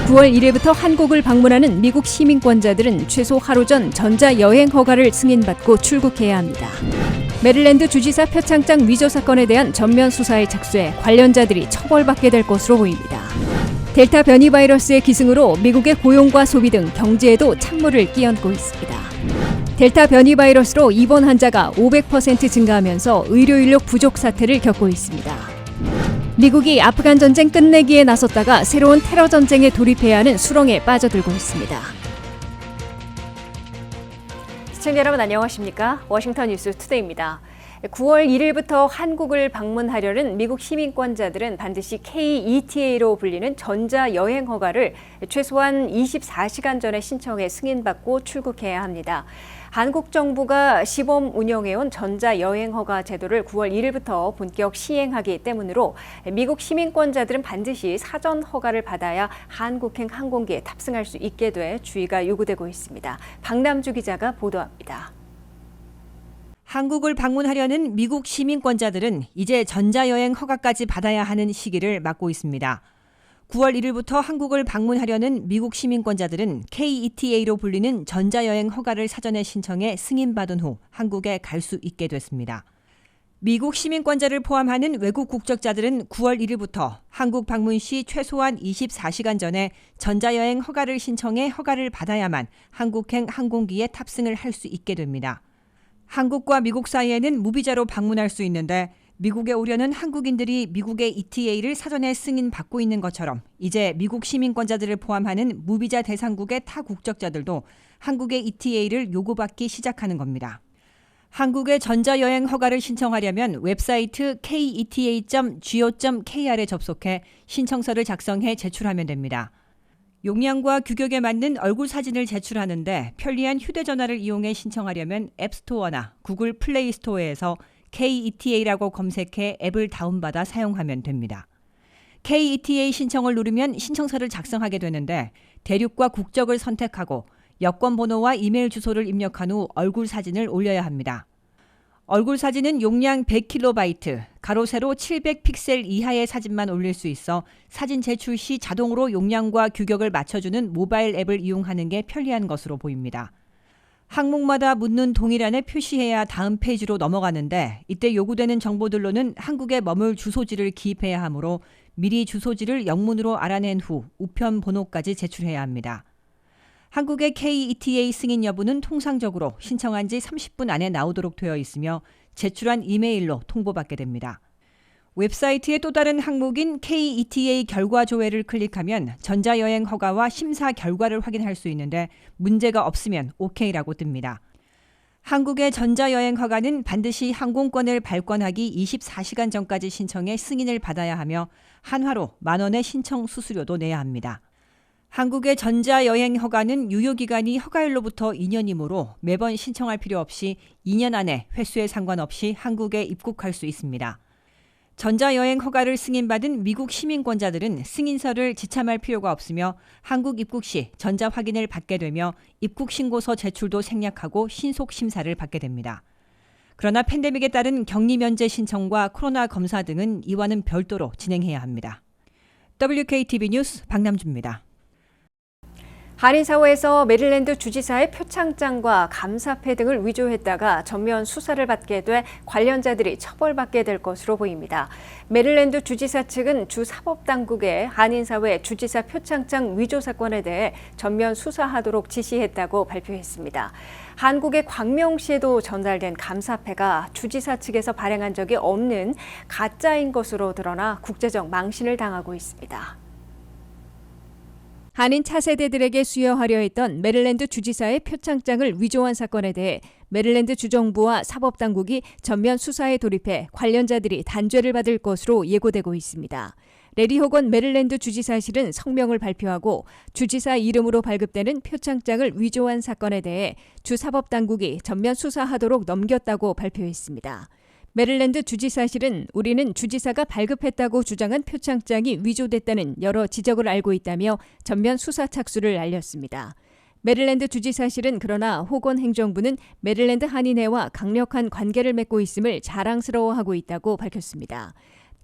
9월 1일부터 한국을 방문하는 미국 시민권자들은 최소 하루 전 전자여행 허가를 승인받고 출국해야 합니다. 메릴랜드 주지사 표창장 위조 사건에 대한 전면 수사에 착수해 관련자들이 처벌받게 될 것으로 보입니다. 델타 변이 바이러스의 기승으로 미국의 고용과 소비 등 경제에도 찬물을 끼얹고 있습니다. 델타 변이 바이러스로 입원 환자가 500% 증가하면서 의료 인력 부족 사태를 겪고 있습니다. 미국이 아프간 전쟁 끝내기에 나섰다가 새로운 테러 전쟁에 돌입해야 하는 수렁에 빠져들고 있습니다. 시청자 여러분 안녕하십니까? 워싱턴 뉴스 투데이입니다. 9월 1일부터 한국을 방문하려는 미국 시민권자들은 반드시 KETA로 불리는 전자여행 허가를 최소한 24시간 전에 신청해 승인받고 출국해야 합니다. 한국 정부가 시범 운영해온 전자여행 허가 제도를 9월 1일부터 본격 시행하기 때문으로 미국 시민권자들은 반드시 사전 허가를 받아야 한국행 항공기에 탑승할 수 있게 돼 주의가 요구되고 있습니다. 박남주 기자가 보도합니다. 한국을 방문하려는 미국 시민권자들은 이제 전자여행 허가까지 받아야 하는 시기를 맞고 있습니다. 9월 1일부터 한국을 방문하려는 미국 시민권자들은 KETA로 불리는 전자여행 허가를 사전에 신청해 승인받은 후 한국에 갈 수 있게 됐습니다. 미국 시민권자를 포함하는 외국 국적자들은 9월 1일부터 한국 방문 시 최소한 24시간 전에 전자여행 허가를 신청해 허가를 받아야만 한국행 항공기에 탑승을 할 수 있게 됩니다. 한국과 미국 사이에는 무비자로 방문할 수 있는데 미국에 오려는 한국인들이 미국의 ETA를 사전에 승인받고 있는 것처럼 이제 미국 시민권자들을 포함하는 무비자 대상국의 타 국적자들도 한국의 ETA를 요구받기 시작하는 겁니다. 한국의 전자여행 허가를 신청하려면 웹사이트 keta.go.kr에 접속해 신청서를 작성해 제출하면 됩니다. 용량과 규격에 맞는 얼굴 사진을 제출하는데 편리한 휴대전화를 이용해 신청하려면 앱스토어나 구글 플레이 스토어에서 KETA라고 검색해 앱을 다운받아 사용하면 됩니다. KETA 신청을 누르면 신청서를 작성하게 되는데 대륙과 국적을 선택하고 여권 번호와 이메일 주소를 입력한 후 얼굴 사진을 올려야 합니다. 얼굴 사진은 용량 100KB, 가로 세로 700픽셀 이하의 사진만 올릴 수 있어 사진 제출 시 자동으로 용량과 규격을 맞춰주는 모바일 앱을 이용하는 게 편리한 것으로 보입니다. 항목마다 묻는 동일안에 표시해야 다음 페이지로 넘어가는데 이때 요구되는 정보들로는 한국에 머물 주소지를 기입해야 하므로 미리 주소지를 영문으로 알아낸 후 우편 번호까지 제출해야 합니다. 한국의 KETA 승인 여부는 통상적으로 신청한 지 30분 안에 나오도록 되어 있으며 제출한 이메일로 통보받게 됩니다. 웹사이트의 또 다른 항목인 KETA 결과 조회를 클릭하면 전자여행 허가와 심사 결과를 확인할 수 있는데 문제가 없으면 OK라고 뜹니다. 한국의 전자여행 허가는 반드시 항공권을 발권하기 24시간 전까지 신청해 승인을 받아야 하며 한화로 10,000원의 신청 수수료도 내야 합니다. 한국의 전자여행 허가는 유효기간이 허가일로부터 2년이므로 매번 신청할 필요 없이 2년 안에 횟수에 상관없이 한국에 입국할 수 있습니다. 전자여행 허가를 승인받은 미국 시민권자들은 승인서를 지참할 필요가 없으며 한국 입국 시 전자확인을 받게 되며 입국신고서 제출도 생략하고 신속 심사를 받게 됩니다. 그러나 팬데믹에 따른 격리 면제 신청과 코로나 검사 등은 이와는 별도로 진행해야 합니다. WKTV 뉴스 박남주입니다. 한인사회에서 메릴랜드 주지사의 표창장과 감사패 등을 위조했다가 전면 수사를 받게 돼 관련자들이 처벌받게 될 것으로 보입니다. 메릴랜드 주지사 측은 주 사법당국에 한인사회 주지사 표창장 위조 사건에 대해 전면 수사하도록 지시했다고 발표했습니다. 한국의 광명시에도 전달된 감사패가 주지사 측에서 발행한 적이 없는 가짜인 것으로 드러나 국제적 망신을 당하고 있습니다. 한인 차세대들에게 수여하려 했던 메릴랜드 주지사의 표창장을 위조한 사건에 대해 메릴랜드 주정부와 사법당국이 전면 수사에 돌입해 관련자들이 단죄를 받을 것으로 예고되고 있습니다. 레리 호건 메릴랜드 주지사실은 성명을 발표하고 주지사 이름으로 발급되는 표창장을 위조한 사건에 대해 주 사법당국이 전면 수사하도록 넘겼다고 발표했습니다. 메릴랜드 주지사실은 우리는 주지사가 발급했다고 주장한 표창장이 위조됐다는 여러 지적을 알고 있다며 전면 수사 착수를 알렸습니다. 메릴랜드 주지사실은 그러나 호건 행정부는 메릴랜드 한인회와 강력한 관계를 맺고 있음을 자랑스러워하고 있다고 밝혔습니다.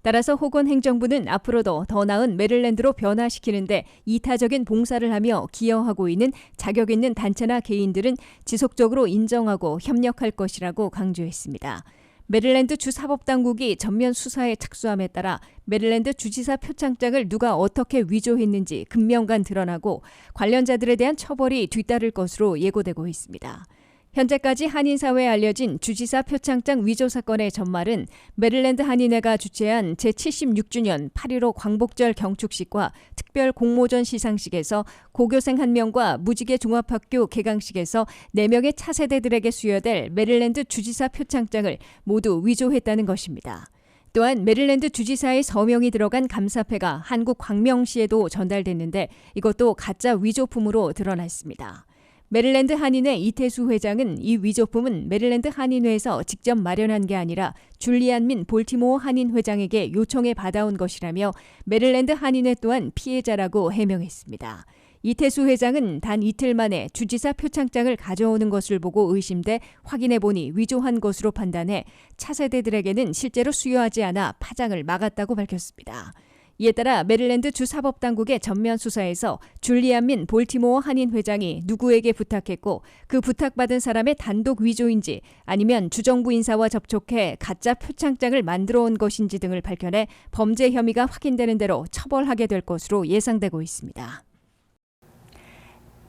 따라서 호건 행정부는 앞으로도 더 나은 메릴랜드로 변화시키는데 이타적인 봉사를 하며 기여하고 있는 자격 있는 단체나 개인들은 지속적으로 인정하고 협력할 것이라고 강조했습니다. 메릴랜드 주 사법당국이 전면 수사에 착수함에 따라 메릴랜드 주지사 표창장을 누가 어떻게 위조했는지 금명간 드러나고 관련자들에 대한 처벌이 뒤따를 것으로 예고되고 있습니다. 현재까지 한인사회에 알려진 주지사 표창장 위조 사건의 전말은 메릴랜드 한인회가 주최한 제76주년 8.15 광복절 경축식과 특별 공모전 시상식에서 고교생 1명과 무지개 종합학교 개강식에서 4명의 차세대들에게 수여될 메릴랜드 주지사 표창장을 모두 위조했다는 것입니다. 또한 메릴랜드 주지사의 서명이 들어간 감사패가 한국 광명시에도 전달됐는데 이것도 가짜 위조품으로 드러났습니다. 메릴랜드 한인회 이태수 회장은 이 위조품은 메릴랜드 한인회에서 직접 마련한 게 아니라 줄리안 민 볼티모어 한인 회장에게 요청해 받아온 것이라며 메릴랜드 한인회 또한 피해자라고 해명했습니다. 이태수 회장은 단 이틀 만에 주지사 표창장을 가져오는 것을 보고 의심돼 확인해보니 위조한 것으로 판단해 차세대들에게는 실제로 수여하지 않아 파장을 막았다고 밝혔습니다. 이에 따라 메릴랜드 주 사법당국의 전면 수사에서 줄리안 민 볼티모어 한인 회장이 누구에게 부탁했고 그 부탁받은 사람의 단독 위조인지 아니면 주정부 인사와 접촉해 가짜 표창장을 만들어 온 것인지 등을 밝혀내 범죄 혐의가 확인되는 대로 처벌하게 될 것으로 예상되고 있습니다.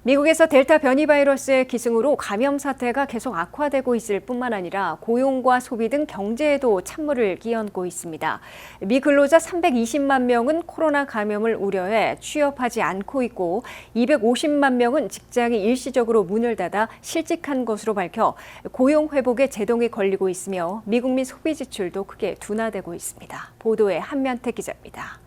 미국에서 델타 변이 바이러스의 기승으로 감염 사태가 계속 악화되고 있을 뿐만 아니라 고용과 소비 등 경제에도 찬물을 끼얹고 있습니다. 미 근로자 320만 명은 코로나 감염을 우려해 취업하지 않고 있고 250만 명은 직장이 일시적으로 문을 닫아 실직한 것으로 밝혀 고용 회복에 제동이 걸리고 있으며 미국민 소비 지출도 크게 둔화되고 있습니다. 보도에 한면태 기자입니다.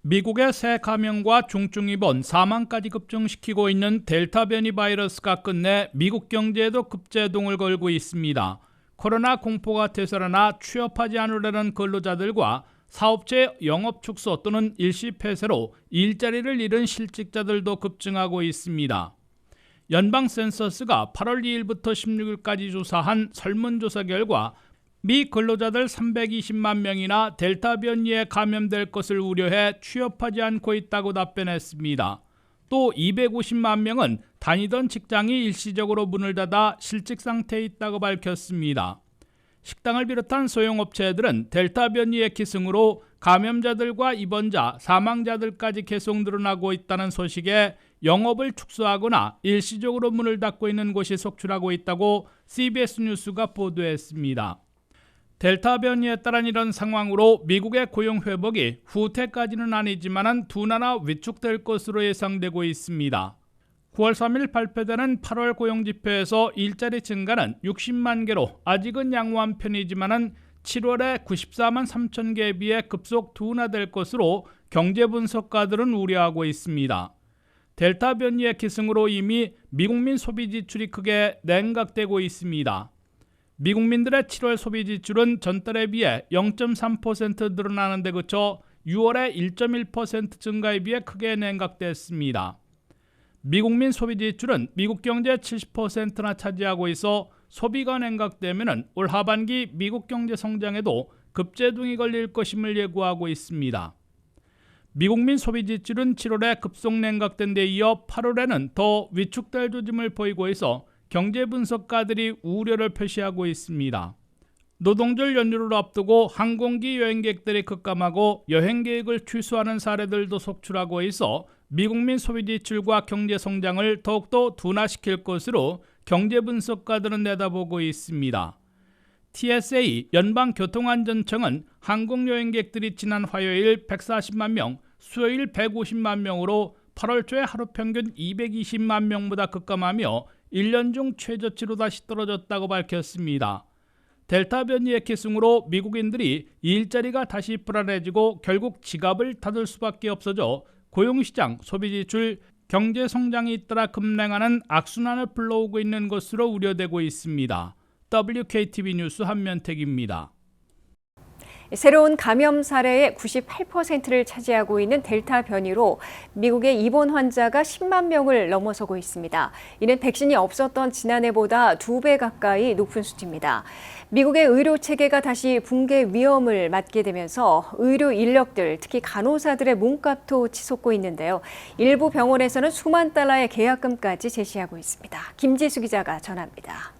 미국의 새 감염과 중증 입원, 사망까지 급증시키고 있는 델타 변이 바이러스가 끝내 미국 경제에도 급제동을 걸고 있습니다. 코로나 공포가 되살아나 취업하지 않으려는 근로자들과 사업체 영업 축소 또는 일시 폐쇄로 일자리를 잃은 실직자들도 급증하고 있습니다. 연방 센서스가 8월 2일부터 16일까지 조사한 설문조사 결과 미 근로자들 320만 명이나 델타 변이에 감염될 것을 우려해 취업하지 않고 있다고 답변했습니다. 또 250만 명은 다니던 직장이 일시적으로 문을 닫아 실직 상태에 있다고 밝혔습니다. 식당을 비롯한 소형업체들은 델타 변이의 기승으로 감염자들과 입원자, 사망자들까지 계속 늘어나고 있다는 소식에 영업을 축소하거나 일시적으로 문을 닫고 있는 곳이 속출하고 있다고 CBS 뉴스가 보도했습니다. 델타 변이에 따른 이런 상황으로 미국의 고용 회복이 후퇴까지는 아니지만 둔화나 위축될 것으로 예상되고 있습니다. 9월 3일 발표되는 8월 고용지표에서 일자리 증가는 60만 개로 아직은 양호한 편이지만 7월에 94만 3천 개에 비해 급속 둔화될 것으로 경제분석가들은 우려하고 있습니다. 델타 변이의 기승으로 이미 미국민 소비 지출이 크게 냉각되고 있습니다. 미국민들의 7월 소비 지출은 전달에 비해 0.3% 늘어나는 데 그쳐 6월에 1.1% 증가에 비해 크게 냉각됐습니다. 미국민 소비 지출은 미국 경제의 70%나 차지하고 있어 소비가 냉각되면 올 하반기 미국 경제 성장에도 급제동이 걸릴 것임을 예고하고 있습니다. 미국민 소비 지출은 7월에 급속 냉각된 데 이어 8월에는 더 위축될 조짐을 보이고 있어 경제 분석가들이 우려를 표시하고 있습니다. 노동절 연휴를 앞두고 항공기 여행객들이 급감하고 여행 계획을 취소하는 사례들도 속출하고 있어 미국민 소비 지출과 경제 성장을 더욱더 둔화시킬 것으로 경제 분석가들은 내다보고 있습니다. TSA 연방교통안전청은 항공 여행객들이 지난 화요일 140만 명, 수요일 150만 명으로 8월 초에 하루 평균 220만 명보다 급감하며 1년 중 최저치로 다시 떨어졌다고 밝혔습니다. 델타 변이의 기승으로 미국인들이 일자리가 다시 불안해지고 결국 지갑을 닫을 수밖에 없어져 고용시장, 소비지출, 경제 성장이 잇따라 급냉하는 악순환을 불러오고 있는 것으로 우려되고 있습니다. WKTV 뉴스 한면택입니다. 새로운 감염 사례의 98%를 차지하고 있는 델타 변이로 미국의 입원 환자가 10만 명을 넘어서고 있습니다. 이는 백신이 없었던 지난해보다 2배 가까이 높은 수치입니다. 미국의 의료 체계가 다시 붕괴 위험을 맞게 되면서 의료 인력들, 특히 간호사들의 몸값도 치솟고 있는데요. 일부 병원에서는 수만 달러의 계약금까지 제시하고 있습니다. 김지수 기자가 전합니다.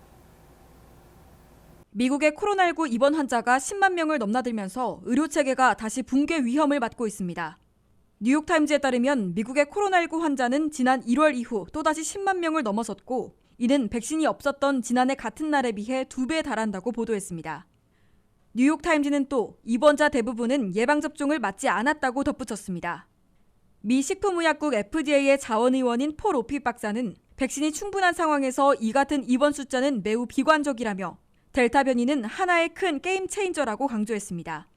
미국의 코로나19 입원 환자가 10만 명을 넘나들면서 의료 체계가 다시 붕괴 위험을 맞고 있습니다. 뉴욕타임즈에 따르면 미국의 코로나19 환자는 지난 1월 이후 또다시 10만 명을 넘어섰고 이는 백신이 없었던 지난해 같은 날에 비해 2배에 달한다고 보도했습니다. 뉴욕타임즈는 또 입원자 대부분은 예방접종을 맞지 않았다고 덧붙였습니다. 미 식품의약국 FDA의 자원의원인 폴 오피 박사는 백신이 충분한 상황에서 이 같은 입원 숫자는 매우 비관적이라며 델타 변이는 하나의 큰 게임 체인저라고 강조했습니다.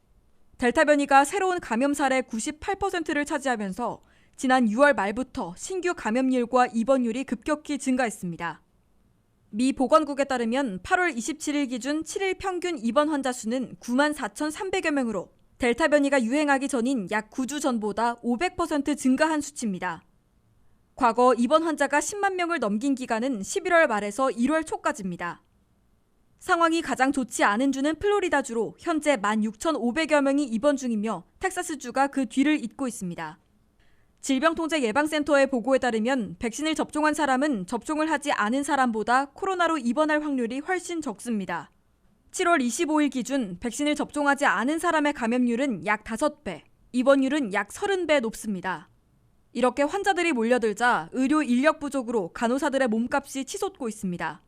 델타 변이가 새로운 감염 사례 98%를 차지하면서 지난 6월 말부터 신규 감염률과 입원율이 급격히 증가했습니다. 미 보건국에 따르면 8월 27일 기준 7일 평균 입원 환자 수는 9만 4,300여 명으로 델타 변이가 유행하기 전인 약 9주 전보다 500% 증가한 수치입니다. 과거 입원 환자가 10만 명을 넘긴 기간은 11월 말에서 1월 초까지입니다. 상황이 가장 좋지 않은 주는 플로리다주로 현재 16,500여 명이 입원 중이며 텍사스주가 그 뒤를 잇고 있습니다. 질병통제예방센터의 보고에 따르면 백신을 접종한 사람은 접종을 하지 않은 사람보다 코로나로 입원할 확률이 훨씬 적습니다. 7월 25일 기준 백신을 접종하지 않은 사람의 감염률은 약 5배, 입원율은 약 30배 높습니다. 이렇게 환자들이 몰려들자 의료 인력 부족으로 간호사들의 몸값이 치솟고 있습니다.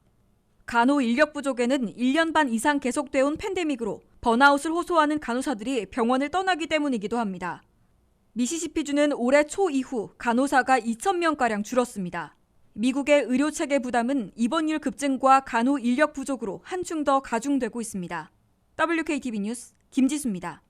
간호 인력 부족에는 1년 반 이상 계속돼온 팬데믹으로 번아웃을 호소하는 간호사들이 병원을 떠나기 때문이기도 합니다. 미시시피주는 올해 초 이후 간호사가 2,000명가량 줄었습니다. 미국의 의료 체계 부담은 입원율 급증과 간호 인력 부족으로 한층 더 가중되고 있습니다. WKTV 뉴스 김지수입니다.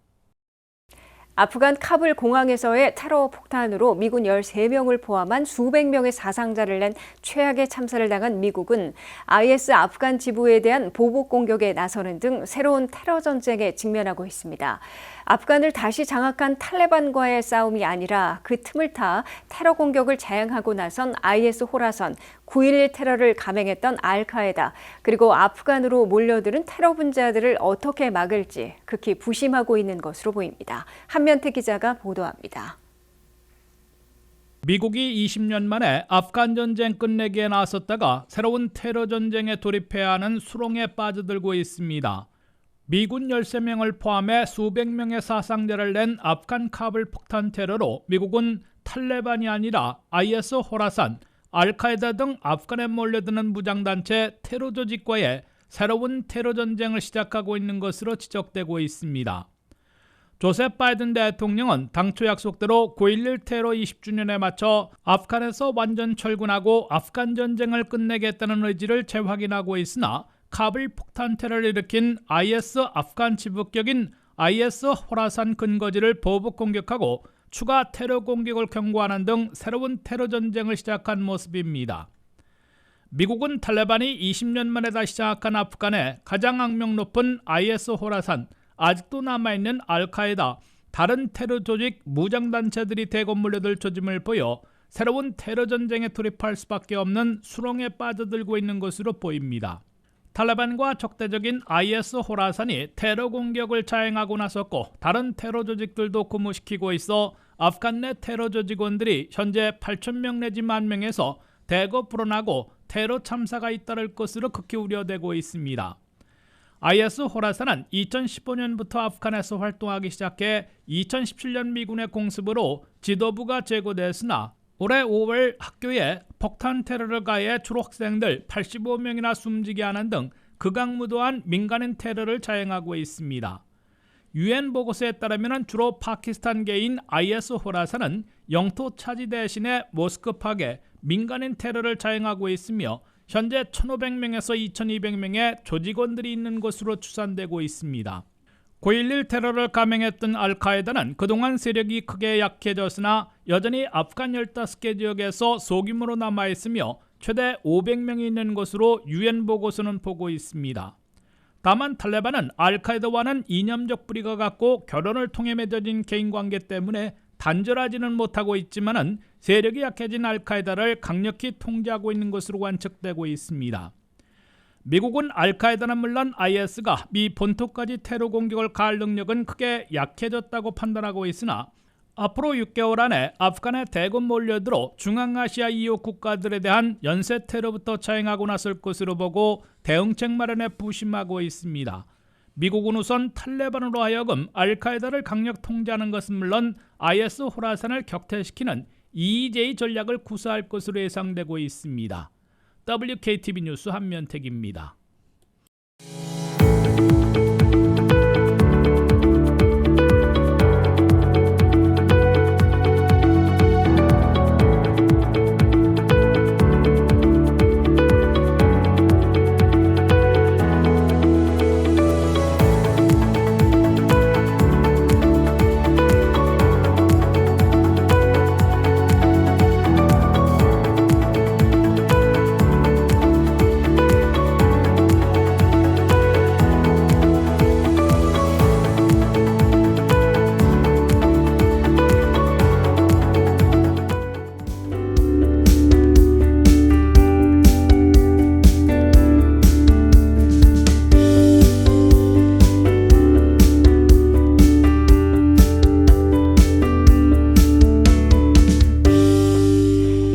아프간 카불 공항에서의 테러 폭탄으로 미군 13명을 포함한 수백 명의 사상자를 낸 최악의 참사를 당한 미국은 IS 아프간 지부에 대한 보복 공격에 나서는 등 새로운 테러 전쟁에 직면하고 있습니다. 아프간을 다시 장악한 탈레반과의 싸움이 아니라 그 틈을 타 테러 공격을 자행하고 나선 IS 호라선, 9.11 테러를 감행했던 알카에다, 그리고 아프간으로 몰려드는 테러 분자들을 어떻게 막을지 극히 부심하고 있는 것으로 보입니다. 한면태 기자가 보도합니다. 미국이 20년 만에 아프간 전쟁 끝내기에 나섰다가 새로운 테러 전쟁에 돌입해야 하는 수렁에 빠져들고 있습니다. 미군 13명을 포함해 수백 명의 사상자를 낸 아프간 카불 폭탄 테러로 미국은 탈레반이 아니라 IS 호라산, 알카에다 등 아프간에 몰려드는 무장단체 테러 조직과의 새로운 테러 전쟁을 시작하고 있는 것으로 지적되고 있습니다. 조셉 바이든 대통령은 당초 약속대로 9.11 테러 20주년에 맞춰 아프간에서 완전 철군하고 아프간 전쟁을 끝내겠다는 의지를 재확인하고 있으나 카불 폭탄 테러를 일으킨 IS 아프간 지부격인 IS 호라산 근거지를 보복 공격하고 추가 테러 공격을 경고하는 등 새로운 테러 전쟁을 시작한 모습입니다. 미국은 탈레반이 20년 만에 다시 장악한 아프간에 가장 악명 높은 IS 호라산, 아직도 남아있는 알카에다, 다른 테러 조직 무장단체들이 대거 몰려들 조짐을 보여 새로운 테러 전쟁에 돌입할 수밖에 없는 수렁에 빠져들고 있는 것으로 보입니다. 탈레반과 적대적인 IS 호라산이 테러 공격을 자행하고 나섰고 다른 테러 조직들도 구무시키고 있어 아프간 내 테러 조직원들이 현재 8,000명 내지 10,000명에서 대거 불어나고 테러 참사가 잇따를 것으로 극히 우려되고 있습니다. IS 호라산은 2015년부터 아프간에서 활동하기 시작해 2017년 미군의 공습으로 지도부가 제거됐으나 올해 5월 학교에 폭탄 테러를 가해 졸업생들 85명이나 숨지게 하는 등 극악무도한 민간인 테러를 자행하고 있습니다. UN 보고서에 따르면 주로 파키스탄계인 IS 호라산은 영토 차지 대신에 모스크 파괴, 민간인 테러를 자행하고 있으며 현재 1,500명에서 2,200명의 조직원들이 있는 것으로 추산되고 있습니다. 9.11 테러를 감행했던 알카에다는 그동안 세력이 크게 약해졌으나 여전히 아프간 15개 지역에서 소규모로 남아있으며 최대 500명이 있는 것으로 UN 보고서는 보고 있습니다. 다만 탈레반은 알카에다와는 이념적 뿌리가 같고 결혼을 통해 맺어진 개인관계 때문에 단절하지는 못하고 있지만은 세력이 약해진 알카에다를 강력히 통제하고 있는 것으로 관측되고 있습니다. 미국은 알카에다는 물론 IS가 미 본토까지 테러 공격을 가할 능력은 크게 약해졌다고 판단하고 있으나 앞으로 6개월 안에 아프간에 대군 몰려들어 중앙아시아 이웃 국가들에 대한 연쇄 테러부터 차행하고 나설 것으로 보고 대응책 마련에 부심하고 있습니다. 미국은 우선 탈레반으로 하여금 알카에다를 강력 통제하는 것은 물론 IS 호라산을 격퇴시키는 EJ 전략을 구사할 것으로 예상되고 있습니다. WKTV 뉴스 한면택입니다.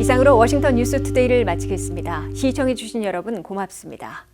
이상으로 워싱턴 뉴스투데이를 마치겠습니다. 시청해주신 여러분 고맙습니다.